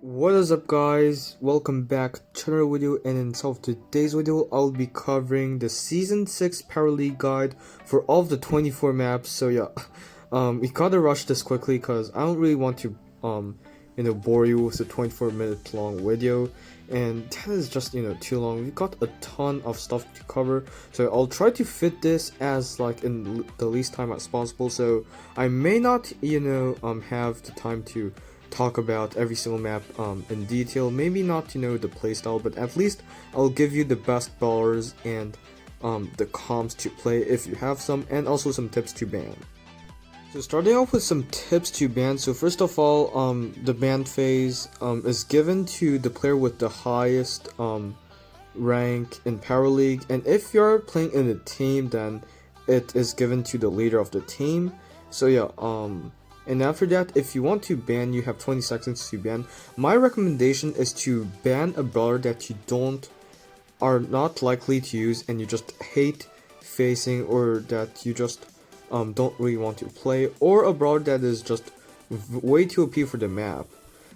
What is up guys, welcome back to another video, and in today's video I'll be covering the season 6 Power League guide for all of the 24 maps. So yeah, we gotta rush this quickly because I don't really want to bore you with a 24-minute long video, and that is just too long. We got a ton of stuff to cover, so I'll try to fit this as like in the least time as possible. So I may not have the time to talk about every single map in detail, maybe not the playstyle, but at least I'll give you the best brawlers and the comps to play if you have some, and also some tips to ban. So starting off with some tips to ban, so first of all, the ban phase is given to the player with the highest rank in Power League, and if you're playing in a team, then it is given to the leader of the team. So yeah, and after that, if you want to ban, you have 20 seconds to ban. My recommendation is to ban a brawler that you are not likely to use and you just hate facing, or that you just don't really want to play, or a brawler that is just way too OP for the map.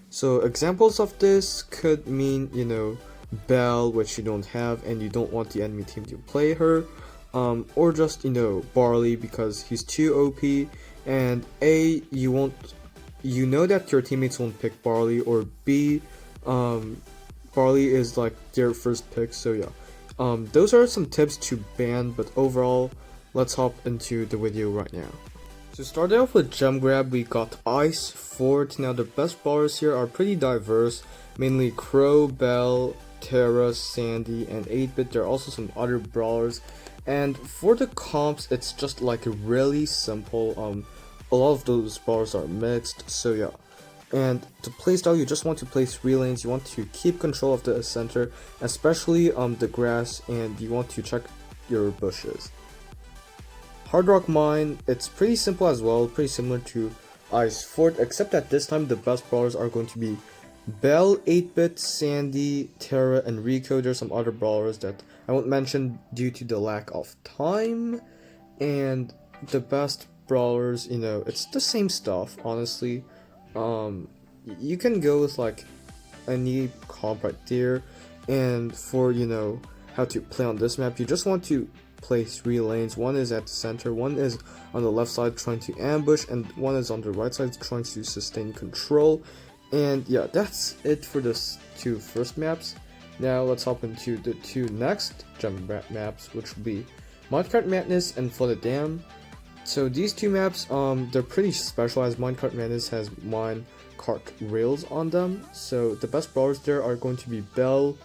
So examples of this could mean, Belle, which you don't have and you don't want the enemy team to play her, or just, Barley because he's too OP. And A, you know that your teammates won't pick Barley, or B, Barley is like their first pick. So yeah, those are some tips to ban, but overall, let's hop into the video right now. So starting off with gem grab, we got Ice, Fort. Now the best brawlers here are pretty diverse, mainly Crow, Belle, Terra, Sandy, and 8-bit. There are also some other brawlers. And for the comps, it's just like really simple. A lot of those brawlers are mixed, so yeah. And to playstyle, you just want to play 3 lanes. You want to keep control of the center, especially the grass, and you want to check your bushes. Hard Rock Mine, it's pretty simple as well, pretty similar to Ice Fort, except that this time the best brawlers are going to be Belle, 8-bit, Sandy, Terra, and Rico. There's some other brawlers that I won't mention due to the lack of time. And the best brawlers, it's the same stuff, honestly. You can go with like any comp right there. And for how to play on this map, you just want to play 3 lanes. One is at the center, one is on the left side trying to ambush, and one is on the right side trying to sustain control. And yeah, that's it for the 2 first maps. Now let's hop into the 2 next gem maps, which will be Minecart Madness and Flooded Dam. So these 2 maps, they're pretty specialized. Minecart Madness has minecart rails on them. So the best brawlers there are going to be Belle,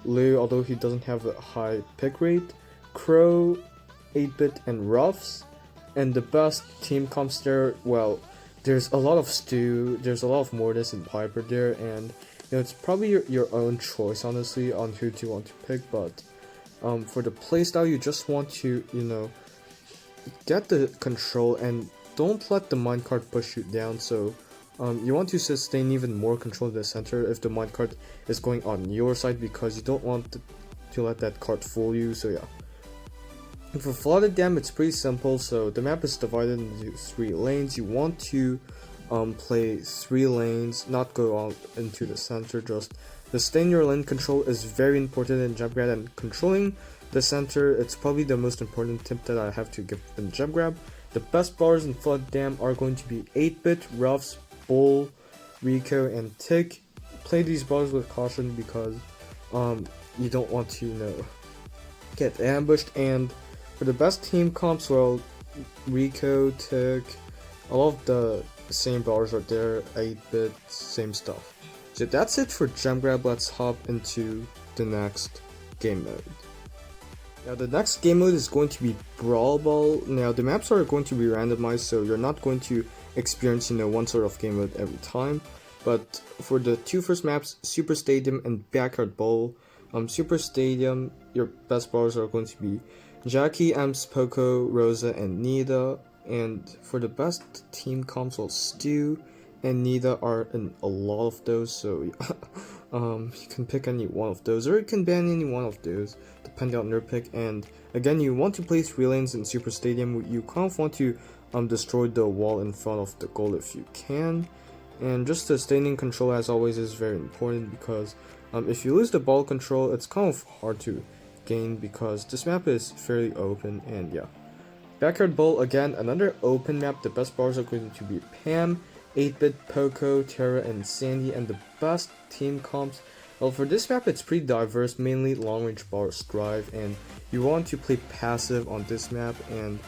Lou, although he doesn't have a high pick rate, Crow, 8-bit, and Ruffs. And the best team comps there, well, there's a lot of Stu, there's a lot of Mortis and Piper there, and it's probably your own choice, honestly, on who to want to pick. But for the playstyle, you just want to get the control and don't let the minecart push you down. So you want to sustain even more control in the center if the minecart is going on your side, because you don't want to let that cart fool you. So yeah. And for Flooded Dam, it's pretty simple. So the map is divided into 3 lanes. You want to play 3 lanes, not go out into the center. Just sustain your lane control is very important in Gem Grab, and controlling the center, it's probably the most important tip that I have to give in Gem Grab. The best brawlers in Flooded Dam are going to be 8-bit, Ruffs, Bull, Rico, and Tick. Play these brawlers with caution because you don't want to get ambushed. And for the best team comps, well, Rico, Tick, a lot of the same brawlers are there, 8-bit, same stuff. So that's it for Gem Grab. Let's hop into the next game mode. Now the next game mode is going to be Brawl Ball. Now the maps are going to be randomized, so you're not going to experience one sort of game mode every time. But for the 2 first maps, Super Stadium and Backyard Bowl, Super Stadium, your best brawlers are going to be Jackie, Ems, Poco, Rosa, and Nita. And for the best team comps, well, Stu and Nita are in a lot of those, so you can pick any one of those, or you can ban any one of those, depending on your pick. And again, you want to play 3 lanes in Super Stadium. You kind of want to destroy the wall in front of the goal if you can. And just sustaining control as always is very important because if you lose the ball control, it's kind of hard to gain because this map is fairly open. And yeah, Backyard Bowl, again, another open map. The best brawlers are going to be Pam, 8-Bit, Poco, Terra, and Sandy, and the best team comps. Well, for this map, it's pretty diverse, mainly long-range brawlers thrive, and you want to play passive on this map, and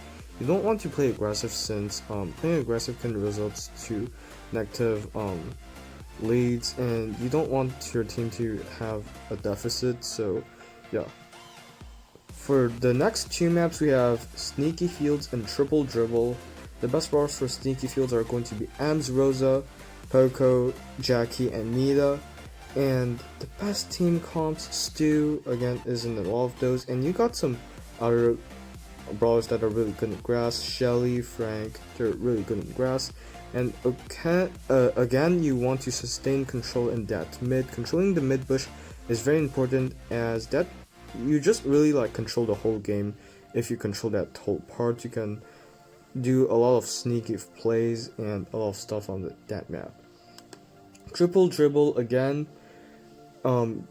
you don't want to play aggressive since playing aggressive can result to negative leads, and you don't want your team to have a deficit, so yeah. For the next two maps, we have Sneaky Fields and Triple Dribble. The best brawlers for Sneaky Fields are going to be Ams, Rosa, Poco, Jackie, and Nita. And the best team comps, Stu, again, is in a lot of those. And you got some other brawlers that are really good in grass. Shelly, Frank, they're really good in grass. And again, you want to sustain control in that mid. Controlling the mid bush is very important as that you just really like control the whole game. If you control that whole part, you can do a lot of sneaky plays and a lot of stuff on that map. Triple Dribble, again,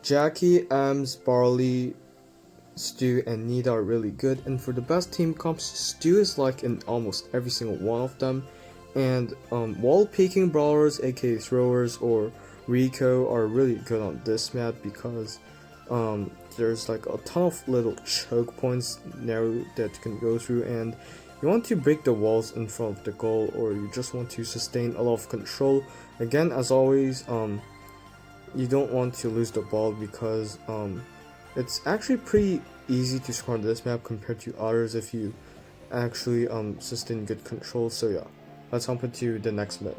Jackie, Ams, Barley, Stu, and Nita are really good. And for the best team comps, Stu is like in almost every single one of them. And wall peeking brawlers, aka throwers, or Rico are really good on this map because there's like a ton of little choke points narrow that you can go through, and you want to break the walls in front of the goal, or you just want to sustain a lot of control. Again, as always, you don't want to lose the ball because it's actually pretty easy to score on this map compared to others if you actually sustain good control. So yeah, let's hop into the next mode.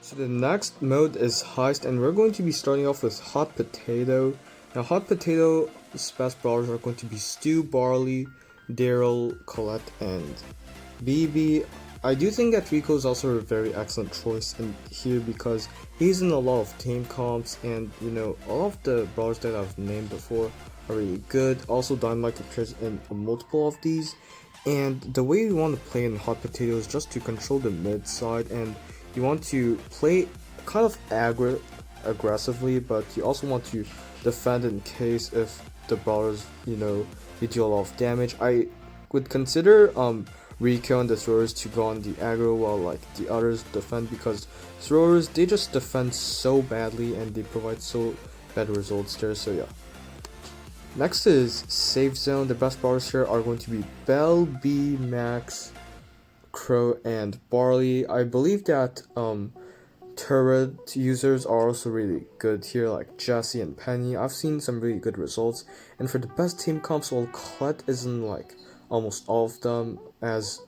So the next mode is Heist, and we're going to be starting off with Hot Potato. Now, Hot Potato's best brawlers are going to be Stu, Barley, Daryl, Colette, and BB. I do think that Rico is also a very excellent choice in here because he's in a lot of team comps, and you know, all of the brawlers that I've named before are really good. Also, Dynamite appears in multiple of these, and the way you want to play in Hot Potato is just to control the mid side, and you want to play kind of aggressively, but you also want to defend in case if the brawlers, you know, they do a lot of damage. I would consider Rico and the throwers to go on the aggro while like the others defend, because throwers, they just defend so badly and they provide so bad results there. So yeah. Next is Safe Zone. The best brawlers here are going to be Belle, B, Max, Crow, and Barley. I believe that turret users are also really good here, like Jessie and Penny. I've seen some really good results. And for the best team comps, well, Colette is in like almost all of them, as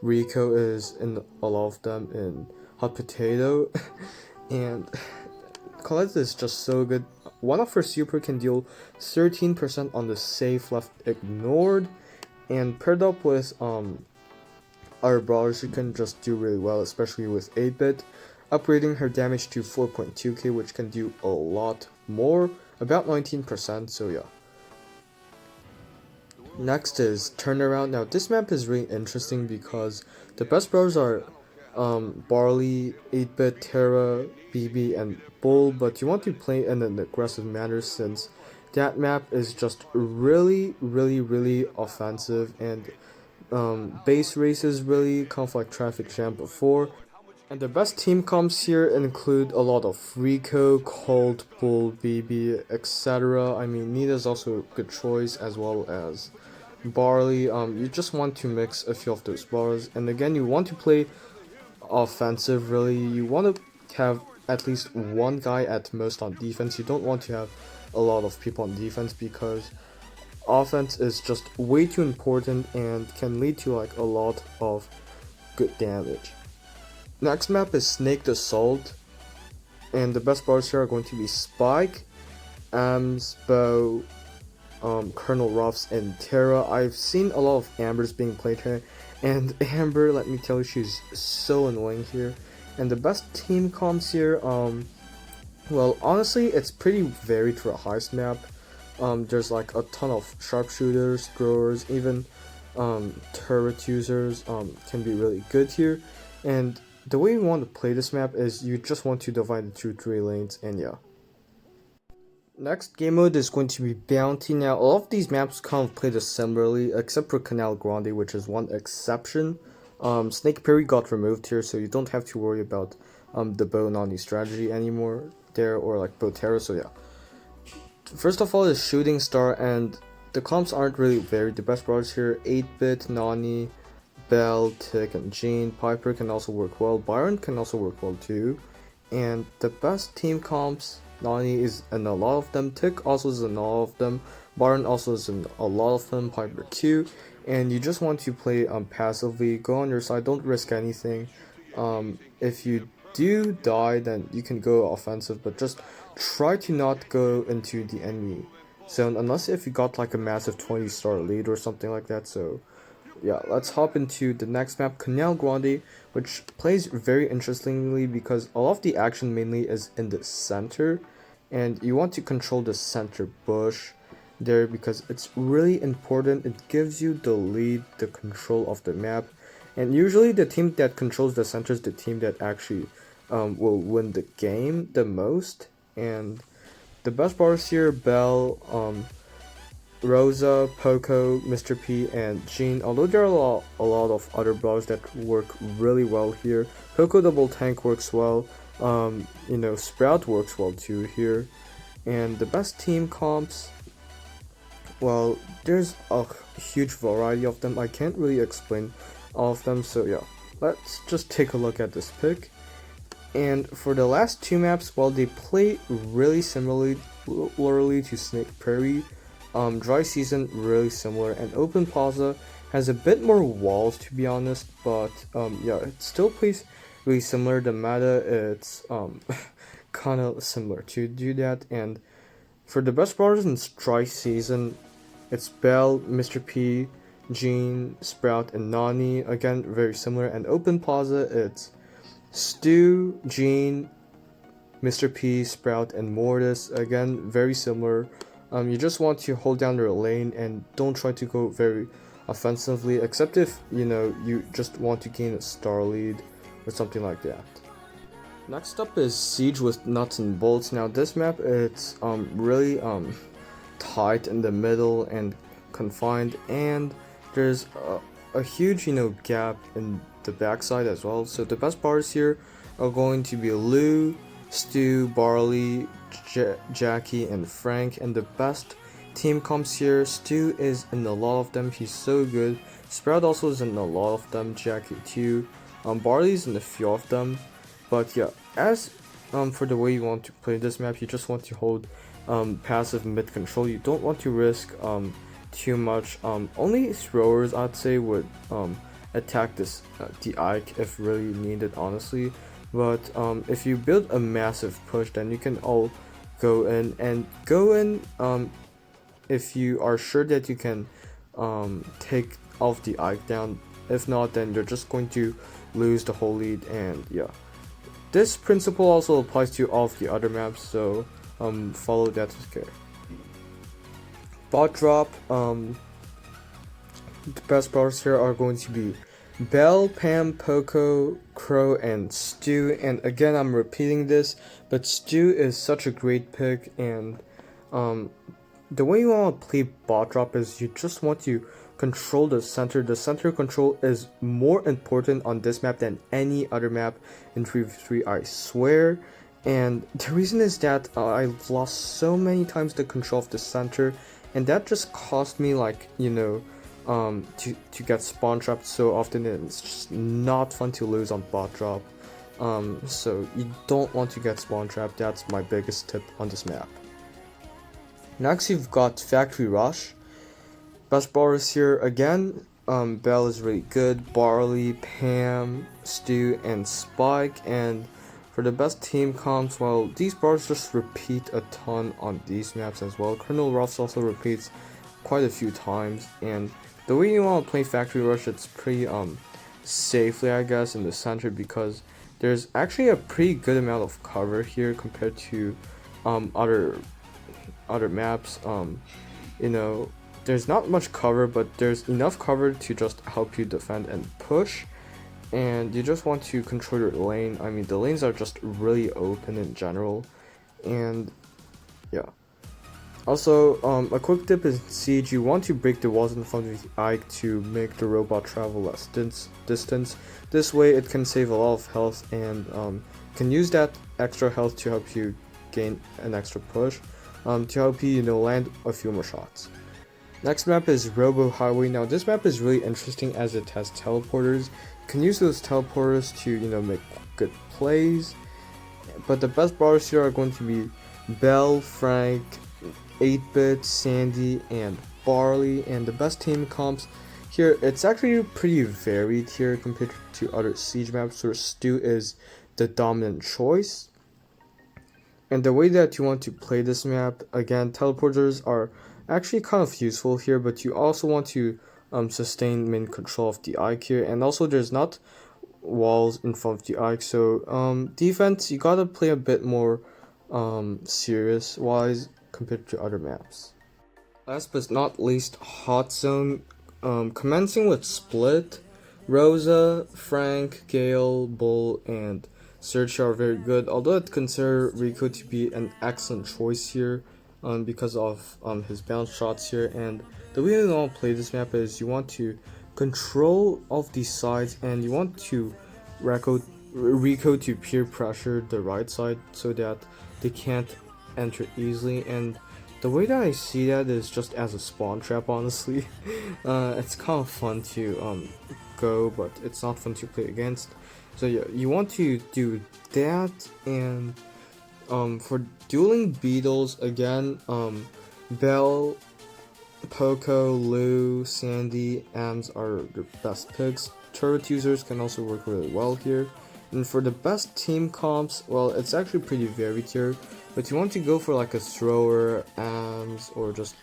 Rico is in a lot of them in Hot Potato. And Colette is just so good. One of her super can deal 13% on the safe left ignored, and paired up with other brawlers, you can just do really well, especially with 8-Bit. Upgrading her damage to 4.2k, which can do a lot more, about 19%, so yeah. Next is Turnaround. Now this map is really interesting because the best brawlers are Barley, 8-Bit, Terra, BB, and Bull, but you want to play in an aggressive manner since that map is just really offensive, and base races really kind of like traffic jam before. And the best team comps here include a lot of Rico, Colt, Bull, BB, etc. I mean, Nita's also a good choice, as well as Barley. You just want to mix a few of those bars, and again, you want to play offensive. Really, you want to have at least one guy at most on defense. You don't want to have a lot of people on defense because offense is just way too important and can lead to like a lot of good damage. Next map is Snake Assault, and the best brawlers here are going to be Spike, Ams, Bo, Colonel Ruffs, and Terra. I've seen a lot of Ambers being played here, and Amber, let me tell you, she's so annoying here. And the best team comps here, well, honestly, it's pretty varied for a heist map. There's like a ton of sharpshooters, throwers, even turret users can be really good here. And the way you want to play this map is you just want to divide into 3 lanes, and yeah. Next game mode is going to be Bounty. Now, all of these maps kind of play similarly, except for Canal Grande, which is one exception. Snake Parry got removed here, so you don't have to worry about the bow nani strategy anymore there, or like bow terror, so yeah. First of all is Shooting Star, and the comps aren't really varied. The best brawlers here, 8-bit, Nani, Belle, Tick, and Jean. Piper can also work well. Byron can also work well too. And the best team comps, Nani is in a lot of them. Tick also is in a lot of them. Byron also is in a lot of them. Piper too. And you just want to play passively. Go on your side. Don't risk anything. If you do die, then you can go offensive, but just try to not go into the enemy zone unless if you got like a massive 20-star lead or something like that. So yeah, let's hop into the next map, Canal Grande, which plays very interestingly because all of the action mainly is in the center, and you want to control the center bush there because it's really important. It gives you the lead, the control of the map, and usually the team that controls the center is the team that actually will win the game the most. And the best brawlers here, Belle, Rosa, Poco, Mr. P, and Jean. Although there are a lot of other brawlers that work really well here. Poco double tank works well. Sprout works well too here. And the best team comps, well, there's a huge variety of them. I can't really explain all of them, so yeah, let's just take a look at this pick. And for the last 2 maps, well, they play really similarly to Snake Prairie. Dry Season really similar, and Open Plaza has a bit more walls to be honest, but yeah, it still plays really similar. The meta, it's kind of similar to do that. And for the best brawlers in Dry Season, it's Belle, Mr. P, Jean, Sprout, and Nani. Again, very similar. And Open Plaza, it's Stu, Jean, Mr. P, Sprout, and Mortis. Again, very similar. You just want to hold down your lane and don't try to go very offensively, except if you just want to gain a star lead or something like that. Next up is Siege with Nuts and Bolts. Now this map, it's really tight in the middle and confined, and there's a huge gap in the backside as well. So the best bars here are going to be Lou, Stu, Barley, Jackie, and Frank. And the best team comps here, Stu is in a lot of them, he's so good. Sprout also is in a lot of them, Jackie too. Barley's in a few of them. But yeah, as for the way you want to play this map, you just want to hold passive mid control. You don't want to risk too much. Only throwers, I'd say, would attack this the Ike if really needed, honestly. But if you build a massive push, then you can all go in if you are sure that you can take off the Ike down. If not, then you're just going to lose the whole lead. And yeah, this principle also applies to all of the other maps, so follow that with care. Bot drop, the best brawlers here are going to be Belle, Pam, Poco, Crow, and Stu. And again, I'm repeating this, but Stu is such a great pick. And the way you want to play bot drop is you just want to control the center. The center control is more important on this map than any other map in 3v3, I swear. And the reason is that I've lost so many times the control of the center, and that just cost me to get spawn trapped so often, and it's just not fun to lose on bot drop. So you don't want to get spawn trapped. That's my biggest tip on this map. Next, you've got Factory Rush. Best brawlers here again, Belle is really good, Barley, Pam, Stu, and Spike. And for the best team comps, well, these brawlers just repeat a ton on these maps as well. Colonel Ruffs also repeats quite a few times. And the way you want to play Factory Rush, it's pretty safely, I guess, in the center, because there's actually a pretty good amount of cover here compared to other maps. There's not much cover, but there's enough cover to just help you defend and push. and you just want to control your lane. I mean, the lanes are just really open in general, and yeah. Also, a quick tip in Siege, you want to break the walls in front of the Ike to make the robot travel less distance. This way it can save a lot of health and can use that extra health to help you gain an extra push, to help you, land a few more shots. Next map is Robo Highway. Now this map is really interesting as it has teleporters. You can use those teleporters to, make good plays. But the best brawlers here are going to be Belle, Frank, 8-Bit, Sandy, and Barley. And the best team comps here, it's actually pretty varied here compared to other Siege maps where Stu is the dominant choice. And the way that you want to play this map, again, teleporters are actually kind of useful here, but you also want to sustain main control of the Ike here, and also there's not walls in front of the Ike, so defense, you gotta play a bit more serious wise compared to other maps. Last but not least, Hot Zone, commencing with Split. Rosa, Frank, Gale, Bull, and Search are very good, although I'd consider Rico to be an excellent choice here because of his bounce shots here. And the way you want to play this map is you want to control all of these sides, and you want to Rico to peer pressure the right side so that they can't enter easily. And the way that I see that is just as a spawn trap, honestly. It's kind of fun to go, but it's not fun to play against. So yeah, you want to do that. And for dueling Beetles, again, Belle, Poco, Lou, Sandy, Ams are the best picks. Turret users can also work really well here. And for the best team comps, well, it's actually pretty varied here, but you want to go for like a thrower, Ams, or just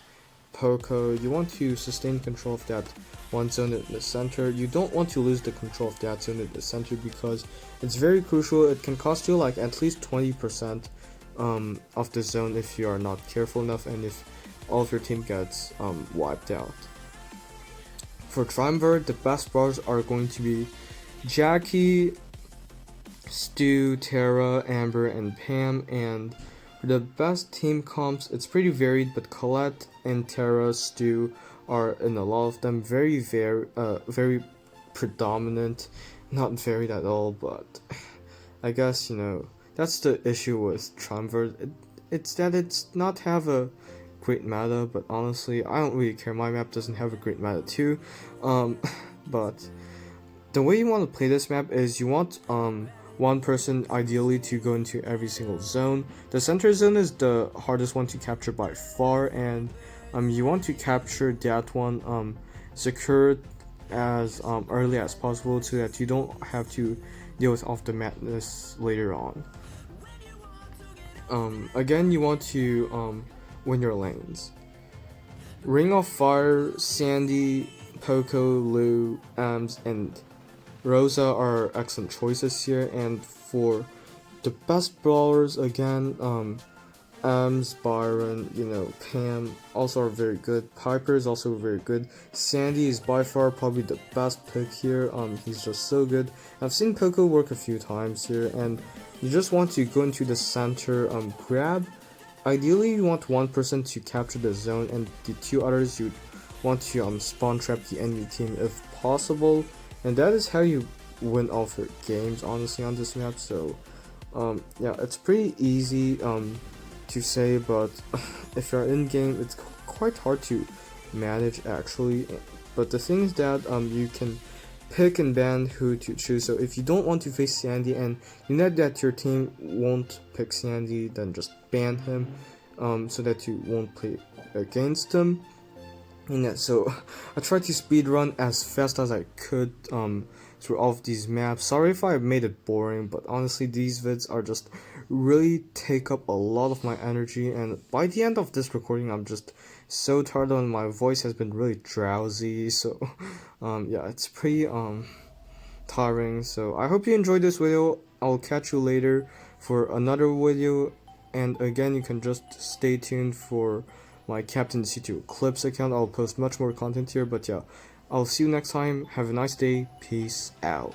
Poco. You want to sustain control of that one zone in the center. You don't want to lose the control of that zone in the center because it's very crucial. It can cost you like at least 20% of the zone if you are not careful enough, and if all of your team gets wiped out. For Triumvirate, the best brawlers are going to be Jackie, Stu, Tara, Amber, and Pam. And for the best team comps, it's pretty varied, but Colette and Tara, Stu are in a lot of them very predominant. Not varied at all, but I guess that's the issue with Triumvirate. It's that it's not have a great meta, but honestly, I don't really care. My map doesn't have a great meta too. But the way you want to play this map is you want one person ideally to go into every single zone. The center zone is the hardest one to capture by far, and you want to capture that one, secure it as early as possible so that you don't have to deal with off the madness later on. Again, you want to win your lanes. Ring of Fire, Sandy, Poco, Lou, Ams, and Rosa are excellent choices here. And for the best brawlers, again, Ams, Byron, Pam also are very good. Piper is also very good. Sandy is by far probably the best pick here. He's just so good. I've seen Poco work a few times here, and you just want to go into the center, grab. Ideally, you want one person to capture the zone, and the two others you want to spawn trap the enemy team if possible. And that is how you win all of your games, honestly, on this map. So yeah, it's pretty easy to say, but if you're in game, it's quite hard to manage actually. But the thing is that you can pick and ban who to choose. So if you don't want to face Sandy and you know that your team won't pick Sandy, then just ban him so that you won't play against him. And yeah, so I tried to speedrun as fast as I could through all of these maps. Sorry if I made it boring, but honestly these vids are just really take up a lot of my energy, and by the end of this recording I'm just so tired and my voice has been really drowsy. So yeah, it's pretty tiring. So I hope you enjoyed this video. I'll catch you later for another video, and again, you can just stay tuned for my captaincto clips account. I'll post much more content here, but yeah, I'll see you next time. Have a nice day. Peace out.